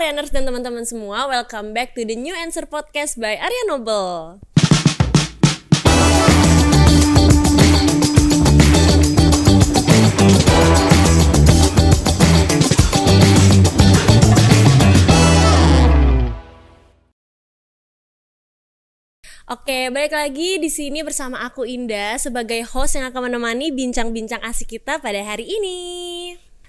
Arianers dan teman-teman semua, welcome back to the New Answer Podcast by Arya Noble. Oke, balik lagi di sini bersama aku Indah sebagai host yang akan menemani bincang-bincang asik kita pada hari ini.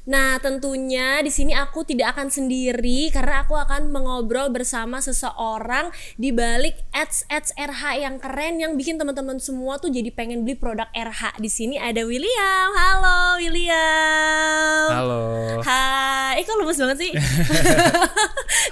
Nah, tentunya di sini aku tidak akan sendiri karena aku akan mengobrol bersama seseorang di balik ads RH yang keren yang bikin teman-teman semua tuh jadi pengen beli produk RH. Di sini ada William. Halo William. Halo. Hai. Kok lemes banget sih?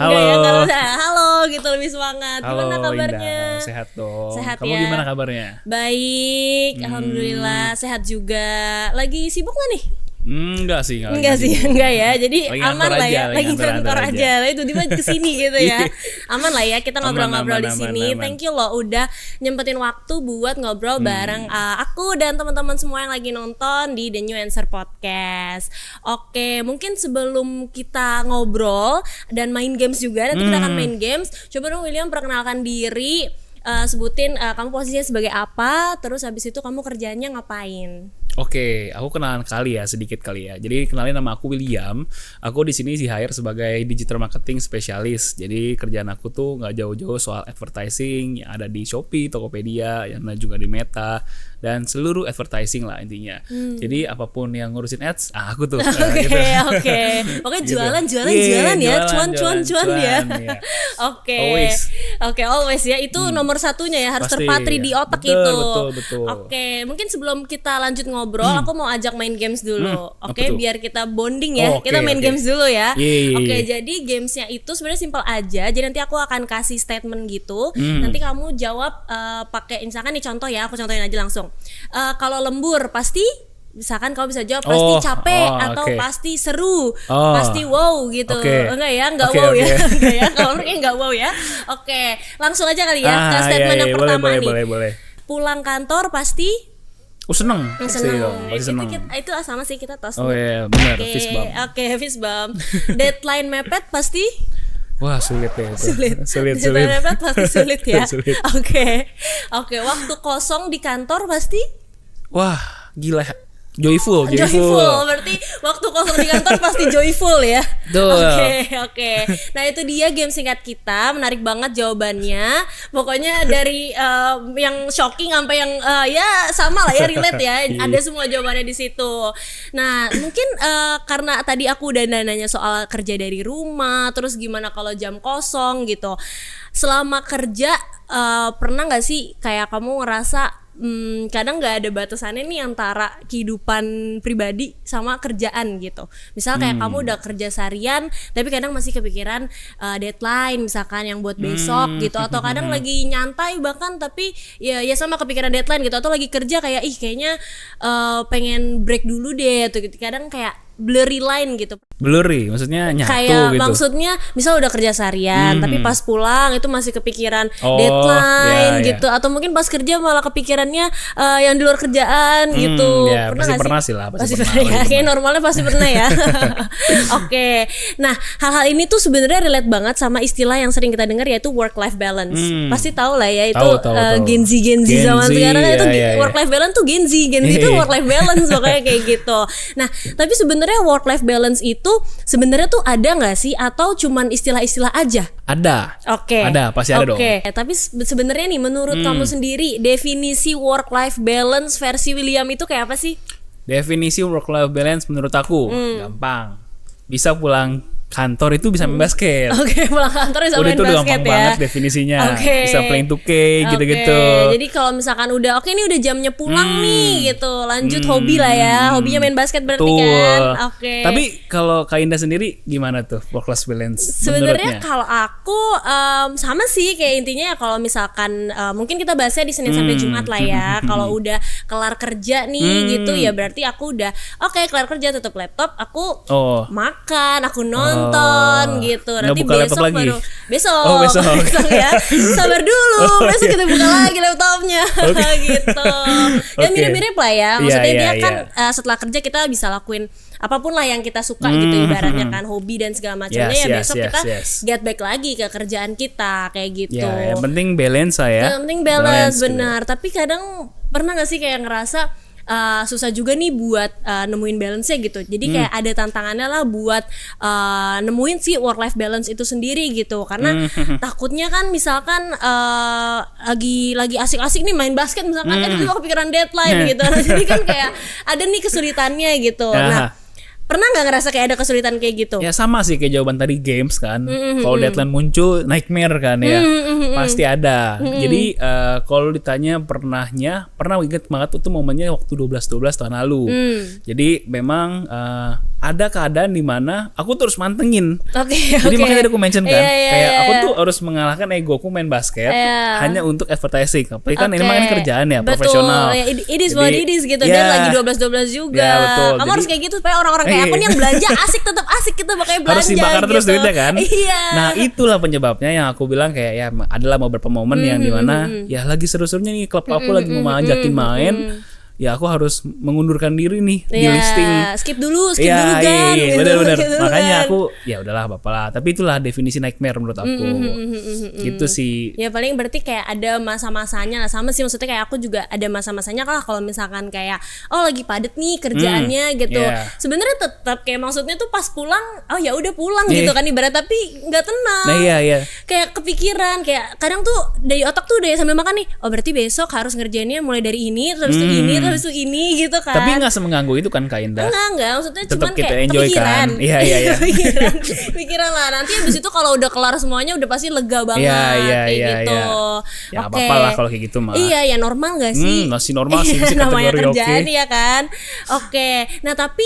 Halo. Nggak ya, kalau halo gitu lebih semangat. Halo, gimana kabarnya? Indah. Sehat dong. Sehat. Kamu ya? gimana kabarnya? Baik, alhamdulillah sehat juga. Lagi sibuk gak nih? Enggak sih, enggak ya. Jadi lagi aman lah ya. Lagi ngantor aja. Itu tiba-tiba kesini gitu ya. Aman lah ya. Kita ngobrol-ngobrol di sini. Aman. Thank you loh udah nyempetin waktu buat ngobrol bareng aku dan teman-teman semua yang lagi nonton di The New Answer Podcast. Oke, mungkin sebelum kita ngobrol dan main games juga, nanti kita akan main games. Coba dong William perkenalkan diri, sebutin kamu posisinya sebagai apa, terus habis itu kamu kerjanya ngapain? Oke, aku kenalan sedikit kali ya. Jadi kenalin, nama aku William. Aku di sini di-hire sebagai digital marketing spesialis. Jadi kerjaan aku tuh nggak jauh-jauh soal advertising yang ada di Shopee, Tokopedia, yang ada juga di Meta, dan seluruh advertising lah intinya. Jadi apapun yang ngurusin ads, aku tuh. Oke. Pokoknya Gitu. jualan ya, cuan ya. Iya. Oke, always ya. Itu nomor satunya ya, harus Pasti, terpatri ya. di otak Betul, itu. betul. Oke, mungkin sebelum kita lanjut ngobrol, aku mau ajak main games dulu. Oke, apa tuh? biar kita bonding ya. Oke, Kita main games dulu ya. Iya. Oke, jadi gamesnya itu sebenarnya simpel aja. Jadi nanti aku akan kasih statement gitu. Nanti kamu jawab pakai misalkan nih contoh ya, aku contohin aja langsung. Kalau lembur pasti, misalkan kamu bisa jawab pasti capek atau pasti seru, pasti wow gitu. Enggak ya, enggak wow ya. Enggak ya. Kalau kayak enggak wow ya. Oke, langsung aja kali ya ke statement yang pertama nih. Boleh. Pulang kantor pasti Seneng. Seneng. Itu sama sih, kita tos. Oh iya, benar, fist bump. Oke, fist bump. Deadline mepet pasti Wah, sulit ya itu. Sulit. Deadline mepet pasti sulit ya. Sulit. Oke, waktu kosong di kantor pasti Wah, gila. Joyful. Berarti waktu kosong di kantor pasti joyful ya. Oke. Nah, itu dia game singkat kita. Menarik banget jawabannya. Pokoknya dari yang shocking sampai yang ya sama lah ya, relate ya. Ada semua jawabannya di situ. Nah, mungkin karena tadi aku udah nanya soal kerja dari rumah, terus gimana kalau jam kosong gitu. Selama kerja pernah nggak sih kayak kamu ngerasa kadang nggak ada batasannya nih antara kehidupan pribadi sama kerjaan gitu. Misal kayak kamu udah kerja seharian tapi kadang masih kepikiran deadline misalkan yang buat besok gitu, atau kadang lagi nyantai bahkan tapi ya sama kepikiran deadline gitu, atau lagi kerja kayak kayaknya pengen break dulu deh tuh gitu. Kadang kayak blurry line gitu. Blurry maksudnya nyatu kayak gitu. Maksudnya misal udah kerja seharian tapi pas pulang itu masih kepikiran deadline gitu, atau mungkin pas kerja malah kepikirannya yang di luar kerjaan gitu. Ya, pernah sih? Pasti pernah ya. Kayak normalnya pasti pernah ya. Oke. Nah, hal-hal ini tuh sebenarnya relate banget sama istilah yang sering kita dengar, yaitu work life balance. Pasti tahu lah ya itu Gen Z zaman sekarang kan itu work life balance tuh Gen Z itu work life balance pokoknya kayak gitu. Nah, tapi sebenarnya work life balance itu sebenarnya tuh ada nggak sih, atau cuman istilah-istilah aja? Ada. Oke. Ada, pasti ada dong. Oke, tapi sebenarnya nih menurut kamu sendiri definisi work life balance versi William itu kayak apa sih? Definisi work life balance menurut aku gampang. Bisa pulang kantor itu bisa main basket. Oke, pulang kantor bisa main basket ya. Udah itu gampang banget definisinya. Bisa playing 2K gitu-gitu. Jadi kalau misalkan udah ini udah jamnya pulang nih gitu, lanjut hobi lah ya. Hobinya main basket berarti kan. Oke. Tapi kalau Kak Indah sendiri gimana tuh work life balance? Sebenarnya kalau aku sama sih, kayak intinya ya kalau misalkan mungkin kita bahasnya di Senin sampai Jumat lah ya. Kalau udah kelar kerja nih gitu ya berarti aku udah kelar kerja, tutup laptop, aku makan, aku nonton gitu. Nanti buka besok laptop lagi. besok. Oh, besok. Besok ya. Sabar dulu. Besok kita buka lagi laptopnya. Gitu. Ya mirip-mirip lah ya. Maksudnya dia kan setelah kerja kita bisa lakuin apapun lah yang kita suka gitu ibaratnya kan, hobi dan segala macamnya besok kita get back lagi ke kerjaan kita kayak gitu. Ya, yang penting balance lah ya. Yang penting balance benar. Tapi kadang pernah gak sih kayak ngerasa susah juga nih buat nemuin balance-nya gitu. Jadi kayak ada tantangannya lah buat nemuin si work life balance itu sendiri gitu. Karena takutnya kan misalkan lagi asik-asik nih main basket misalkan tiba-tiba kepikiran deadline gitu. Jadi kan kayak ada nih kesulitannya gitu. Nah, pernah nggak ngerasa kayak ada kesulitan kayak gitu? Ya sama sih kayak jawaban tadi, games kan. Kalau deadline muncul nightmare kan ya. Pasti ada. Jadi kalau ditanya pernah inget banget tuh momennya waktu 12 tahun lalu. Jadi memang ada keadaan di mana aku terus mantengin. Jadi makanya tadi aku mention kan, kayak aku tuh harus mengalahkan egoku main basket hanya untuk advertising. Tapi kan ini memang kerjaan ya, profesional. It is what it is gitu. Dan lagi 12 juga. Ya, betul. Kamu harus kayak gitu supaya orang-orang kayak aku nih yang belanja tetap asik gitu, makanya belanja. Harus dibakar gitu. Terus duitnya kan. Iya. Nah itulah penyebabnya yang aku bilang kayak ya adalah beberapa momen yang dimana ya lagi seru-serunya nih klub aku lagi mau ngajakin main. Ya aku harus mengundurkan diri nih di listing. Skip dulu kan. Iya, benar-benar. Makanya aku ya udahlah apa-apa lah. Tapi itulah definisi nightmare menurut aku. Gitu sih. Ya paling berarti kayak ada masa-masanya lah, sama sih maksudnya kayak aku juga ada masa-masanya kalau misalkan kayak lagi padet nih kerjaannya gitu. Sebenarnya tetap kayak maksudnya tuh pas pulang ya udah pulang gitu kan ibarat, tapi nggak tenang. Nah iya. Kayak kepikiran, kayak kadang tuh dari otak tuh udah sambil makan nih. Oh berarti besok harus ngerjainnya mulai dari ini terus tuh ini terus itu ini gitu kan. Tapi nggak semengganggu itu kan Kak Indah. Enggak, maksudnya tetap cuman kita kayak enjoy kepikiran. Kan. Iya. Pikiran lah. Nanti abis itu kalau udah kelar semuanya udah pasti lega banget kayak gitu. Ya apa-apa lah kalau kayak gitu mah. Iya, ya normal gak sih? Masih normal sih namanya kategori kerjaan ya kan. Oke. Nah, tapi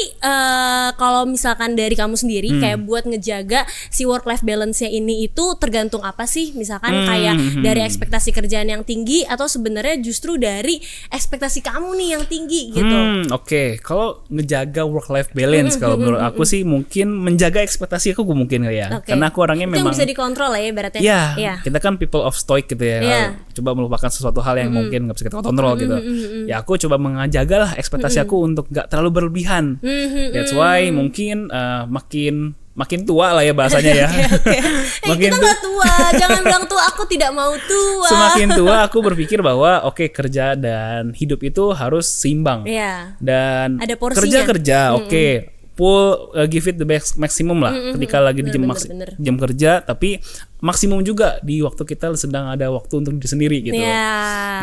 kalau misalkan dari kamu sendiri kayak buat ngejaga si work life balance-nya ini itu tergantung apa sih? Misalkan kayak dari ekspektasi kerjaan yang tinggi atau sebenarnya justru dari ekspektasi kamu nih yang tinggi gitu. Oke. Kalau ngejaga work life balance kalau menurut aku sih mungkin menjaga ekspektasi aku mungkin ya. Karena aku orangnya itu memang yang bisa dikontrol lah ya berarti. Iya. Kita kan people of stoic gitu ya. Coba melupakan sesuatu hal yang mungkin nggak bisa kita kontrol gitu. Ya aku coba menjaga lah ekspektasi aku untuk nggak terlalu berlebihan. That's why mungkin makin tua lah ya bahasanya ya. Makin kita nggak tua, jangan bilang tua. Aku tidak mau tua. Semakin tua aku berpikir bahwa kerja dan hidup itu harus seimbang. Dan ada porsinya. Kerja full give it the best maximum lah ketika lagi di jam kerja, tapi maksimum juga di waktu kita sedang ada waktu untuk diri sendiri gitu.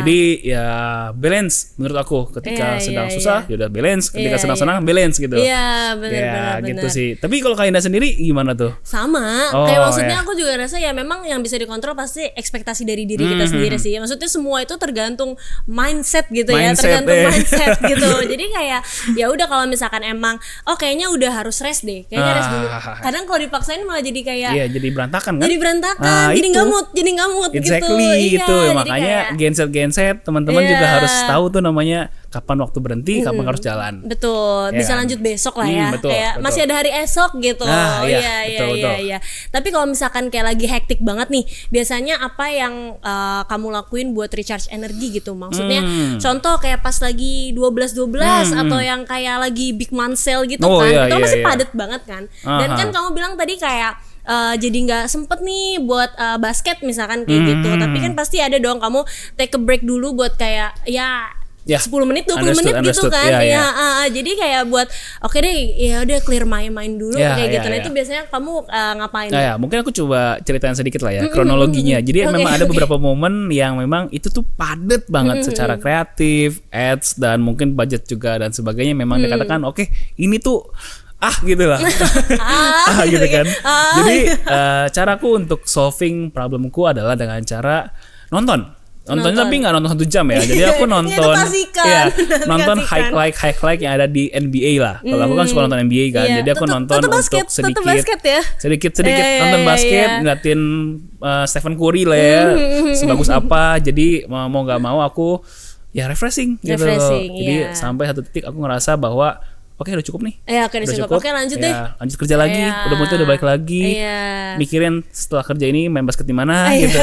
Jadi ya balance menurut aku ketika sedang susah ya udah balance, ketika sedang senang balance gitu. Benar. Gitu sih. Tapi kalau Kak Indah sendiri gimana tuh? Sama. Kayak maksudnya aku juga rasa ya memang yang bisa dikontrol pasti ekspektasi dari diri kita sendiri sih. Maksudnya semua itu tergantung mindset gitu tergantung mindset gitu. Jadi kayak ya udah kalau misalkan emang kayaknya udah harus rest deh. Kayaknya rest dulu. Kadang kalau dipaksain malah jadi kayak jadi berantakan kan? Jadi nggak mood exactly gitu. Itu makanya genset teman-teman juga harus tahu tuh namanya kapan waktu berhenti, kapan harus jalan. Betul, bisa lanjut besok lah ya. Betul. Masih ada hari esok gitu. Iya. Tapi kalau misalkan kayak lagi hektik banget nih, biasanya apa yang kamu lakuin buat recharge energi gitu? Maksudnya contoh kayak pas lagi 12 atau yang kayak lagi big month sale gitu kan. Itu masih padat banget kan. Dan kan kamu bilang tadi kayak jadi nggak sempet nih buat basket misalkan kayak gitu. Tapi kan pasti ada dong kamu take a break dulu buat kayak 10 menit 20 menit gitu kan. Jadi kayak buat deh ya udah clear my mind dulu kayak gitu. Nah itu biasanya kamu ngapain? Mungkin aku coba ceritain sedikit lah ya kronologinya. Jadi memang ada beberapa momen yang memang itu tuh padat banget secara kreatif, ads dan mungkin budget juga dan sebagainya. Memang dikatakan ini tuh gitu lah. Gitu kan. Jadi caraku untuk solving problemku adalah dengan cara nonton tapi nggak nonton 1 jam ya. Jadi aku nonton nonton highlight yang ada di NBA lah. Kalau aku kan suka nonton NBA kan. Jadi aku nonton basket, untuk sedikit nonton basket, ngeliatin Stephen Curry lah ya. Sebagus apa. Jadi mau nggak mau aku refreshing gitu. Jadi sampai satu titik aku ngerasa bahwa oke udah cukup nih. Oke udah cukup. Oke lanjut deh. Lanjut kerja lagi. Udah balik lagi. Mikirin setelah kerja ini main basket di mana gitu.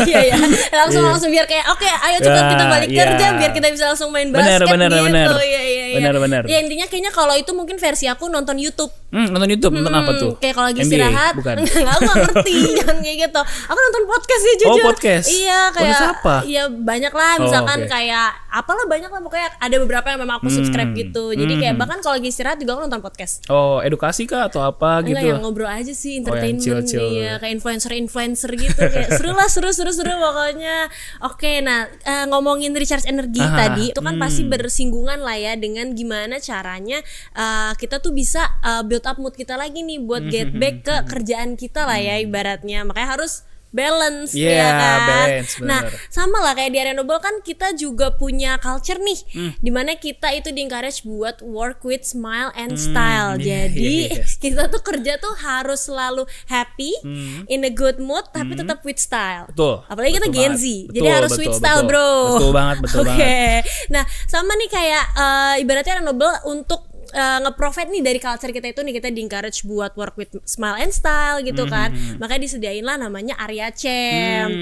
Iya. Langsung biar kayak oke ayo cepat kita balik kerja biar kita bisa langsung main basket gitu. Iya. Benar. Ya intinya kayaknya kalau itu mungkin versi aku nonton YouTube. Nonton YouTube nonton apa tuh? Kayak kalau lagi NBA, istirahat. Bukan. Aku gak ngerti jangan kayak gitu. Aku nonton podcast sih jujur. Podcast. Iya kayak. Podcast apa? Iya banyak lah misalkan kayak apalah banyak lah pokoknya ada beberapa yang memang aku subscribe gitu. Jadi kayak bahkan kalau lagi istirahat juga aku nonton podcast. Edukasi kah atau apa gitu? Enggak, yang ngobrol aja sih, entertainment. Chill. Iya, kayak influencer gitu kayak seru pokoknya. Oke, nah ngomongin recharge energi tadi itu kan pasti bersinggungan lah ya dengan gimana caranya kita tuh bisa build up mood kita lagi nih buat get back ke kerjaan kita lah ya ibaratnya. Makanya harus balance ya kan. Balance, nah sama lah kayak di Area Noble kan kita juga punya culture nih dimana kita itu di encourage buat work with smile and style. Jadi kita tuh kerja tuh harus selalu happy, in a good mood tapi tetap with style. Betul. Apalagi kita Gen Z, jadi harus with style bro. Betul banget. Oke. Nah sama nih kayak ibaratnya Area Noble untuk nge-profit nih dari culture kita itu nih kita di-encourage buat work with smile and style gitu kan. Makanya disediain lah namanya Area Champ.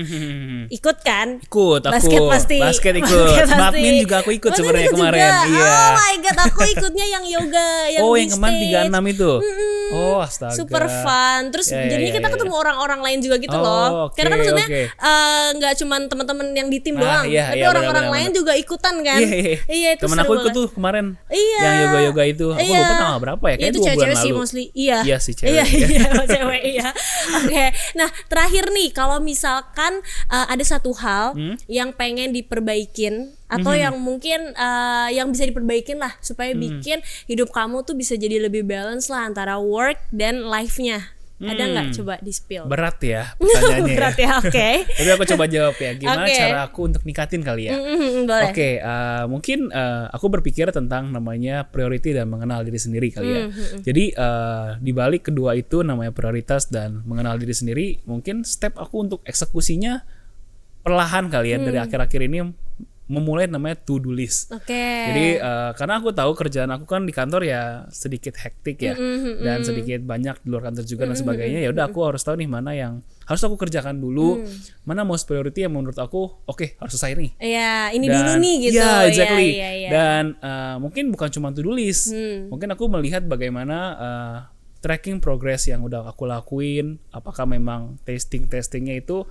Ikut kan? Ikut aku. Basket pasti. Basket ikut. Badminton juga aku ikut sebenarnya kemarin. Iya. Oh my god, aku ikutnya yang yoga yang kemarin 36 itu. Oh astaga. Super fun. Terus jadinya kita ketemu orang-orang lain juga gitu loh. Karena kan maksudnya nggak cuman teman-teman yang di tim doang, tapi orang-orang lain juga ikutan kan. Iya itu temen aku ikut tuh kemarin. Yang yoga-yoga itu. Aku lupa tanggal berapa ya? Kayaknya itu cewek-cewek sih mostly. Iya sih cewek. Iya, cewek iya. Oke. Nah, terakhir nih kalau misalkan ada satu hal yang pengen diperbaikin atau yang mungkin yang bisa diperbaikin lah supaya bikin hidup kamu tuh bisa jadi lebih balance lah antara work dan life-nya. Ada nggak coba di-spill? Berat ya pertanyaannya. Berat ya, oke. Tapi aku coba jawab ya. Gimana cara aku untuk nikatin kali ya? Boleh. Oke, mungkin aku berpikir tentang namanya priority dan mengenal diri sendiri kali ya. Jadi di balik kedua itu namanya prioritas dan mengenal diri sendiri, mungkin step aku untuk eksekusinya perlahan kali ya dari akhir-akhir ini memulai namanya to-do list. Jadi karena aku tahu kerjaan aku kan di kantor ya sedikit hektik ya dan sedikit banyak di luar kantor juga dan sebagainya. Ya udah aku harus tahu nih mana yang harus aku kerjakan dulu, mana most priority yang menurut aku harus selesai nih. Iya, ini dulu nih gitu. Iya, exactly. Dan mungkin bukan cuma to-do list. Mungkin aku melihat bagaimana tracking progress yang udah aku lakuin, apakah memang testingnya itu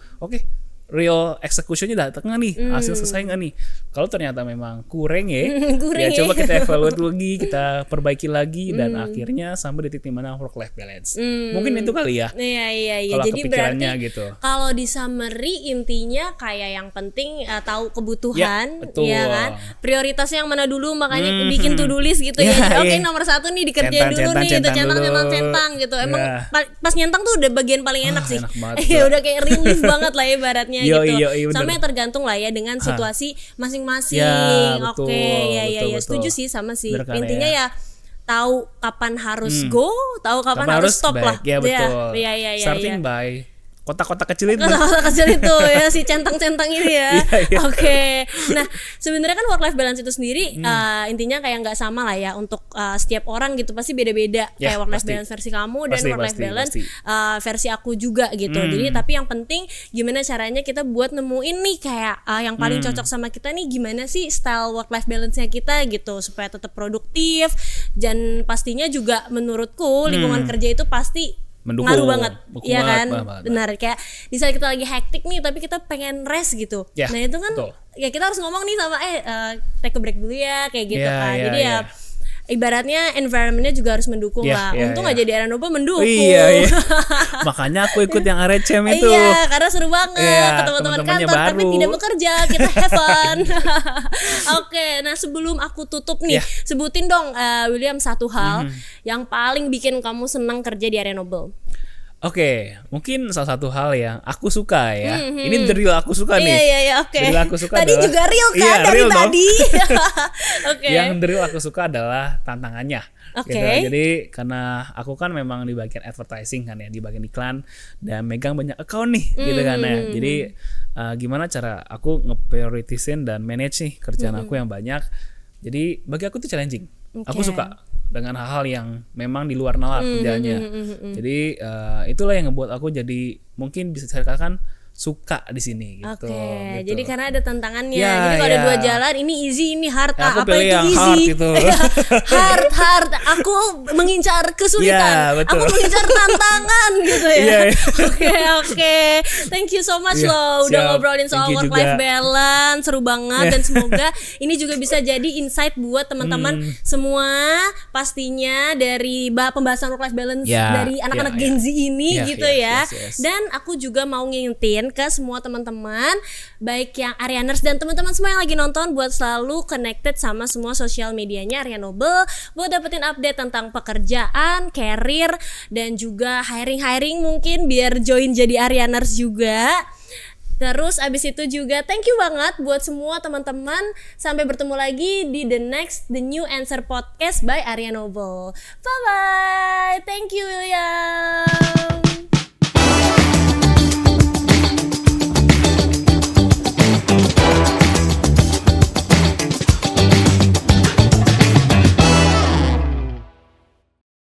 real executionnya datang nggak nih, hasil selesai nggak nih. Kalau ternyata memang kurang ya coba kita evaluate lagi, kita perbaiki lagi dan akhirnya sampai di titik mana work life balance. Mungkin itu kali ya. Iya. Kalau jadi berarti gitu. Kalau di summary intinya kayak yang penting tahu kebutuhan, ya kan. Prioritasnya yang mana dulu, makanya bikin to-do list gitu ya. Oke, nomor 1 nih dikerjain dulu nih, itu centang gitu. Emang pas nyentang tuh udah bagian paling enak sih. Udah kayak relief banget lah ya ibaratnya. Gitu. Sama yang tergantung lah ya dengan situasi masing-masing. Iya, setuju sih sama sih. Intinya ya tahu kapan harus go, tahu kapan harus stop lah. Ya betul. Iya. Starting by kotak-kotak kecil itu. Kotak-kotak kecil itu ya, si centang-centang ini ya. Oke. Nah, sebenarnya kan work life balance itu sendiri intinya kayak nggak sama lah ya untuk setiap orang gitu, pasti beda-beda. Kayak work life balance versi kamu dan work life balance versi aku juga gitu. Jadi tapi yang penting gimana caranya kita buat nemuin nih kayak yang paling cocok sama kita nih, gimana sih style work life balance-nya kita gitu supaya tetap produktif. Dan pastinya juga menurutku lingkungan kerja itu pasti ngaruh banget, ya kan? Benar, kayak di saat kita lagi hektik nih tapi kita pengen rest gitu. Nah itu kan ya kita harus ngomong nih sama take a break dulu ya kayak gitu kan. Jadi ya ibaratnya environmentnya juga harus mendukung lah. Untung aja di Area Noble mendukung. Iya. Makanya aku ikut yang Area Champ itu. Iya, karena seru banget ketemu teman kantor baru. Tapi tidak bekerja, kita have fun. Oke, nah sebelum aku tutup nih, sebutin dong William satu hal yang paling bikin kamu senang kerja di Area Noble. Oke, mungkin salah satu hal yang aku suka ya. Ini the real aku suka nih. Iya, oke. The real aku suka tadi adalah, juga real kan dari real tadi. Oke. Yang the real aku suka adalah tantangannya. Oke. Gitu. Jadi karena aku kan memang di bagian advertising kan ya, di bagian iklan dan megang banyak account nih gitu kan ya. Jadi gimana cara aku nge-prioritisin dan manage nih kerjaan aku yang banyak. Jadi bagi aku tuh challenging. Aku suka dengan hal-hal yang memang di luar nalar kerjanya. Jadi itulah yang ngebuat aku jadi mungkin bisa dikatakan suka di sini gitu. Oke, jadi karena ada tantangannya. Ya, jadi kalau ada dua jalan, ini easy, ini hard. Aku apa pilih itu yang easy? hard gitu. hard. Aku mengincar kesulitan. Ya, betul. Aku mengincar tantangan gitu ya. Iya. Oke. Thank you so much Iya, loh udah siap. ngobrolin soal Thank you work life juga. balance, seru banget dan semoga ini juga bisa jadi insight buat teman-teman semua pastinya dari pembahasan work life balance Ya, dari anak-anak ya, Gen ya. Z ini Ya, gitu yes, ya. yes. Dan aku juga mau ngingetin ke semua teman-teman baik yang Arianers dan teman-teman semua yang lagi nonton buat selalu connected sama semua sosial medianya Arya Noble buat dapetin update tentang pekerjaan, career dan juga hiring mungkin biar join jadi Arianers juga. Terus abis itu juga thank you banget buat semua teman-teman. Sampai bertemu lagi di The New Answer Podcast by Arya Noble. Bye bye. Thank you William.